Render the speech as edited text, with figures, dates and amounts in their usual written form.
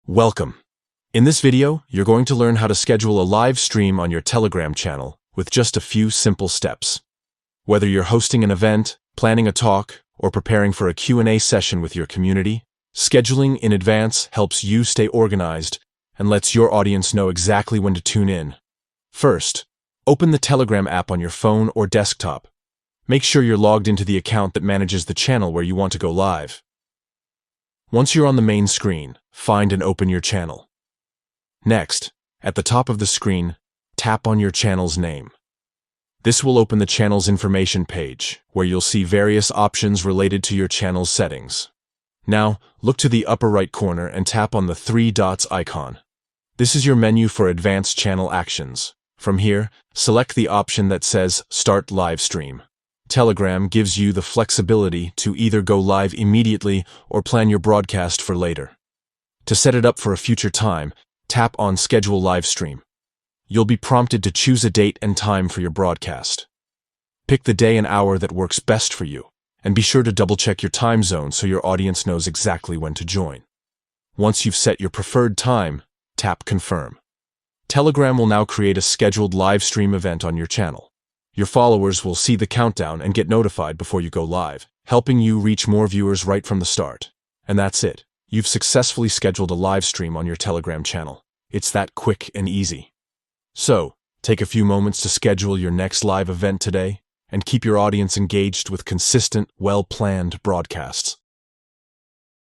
Welcome. In this video, you're going to learn how to schedule a live stream on your Telegram channel with just a few simple steps. Whether you're hosting an event, planning a talk, or preparing for a Q&A session with your community, scheduling in advance helps you stay organized and lets your audience know exactly when to tune in. First, open the Telegram app on your phone or desktop. Make sure you're logged into the account that manages the channel where you want to go live. Once you're on the main screen, find and open your channel. Next, at the top of the screen, tap on your channel's name. This will open the channel's information page, where you'll see various options related to your channel's settings. Now, look to the upper right corner and tap on the three dots icon. This is your menu for advanced channel actions. From here, select the option that says Start Live Stream. Telegram gives you the flexibility to either go live immediately or plan your broadcast for later. To set it up for a future time, tap on Schedule Live Stream. You'll be prompted to choose a date and time for your broadcast. Pick the day and hour that works best for you, and be sure to double-check your time zone so your audience knows exactly when to join. Once you've set your preferred time, tap Confirm. Telegram will now create a scheduled live stream event on your channel. Your followers will see the countdown and get notified before you go live, helping you reach more viewers right from the start. And that's it. You've successfully scheduled a live stream on your Telegram channel. It's that quick and easy. So, take a few moments to schedule your next live event today and keep your audience engaged with consistent, well-planned broadcasts.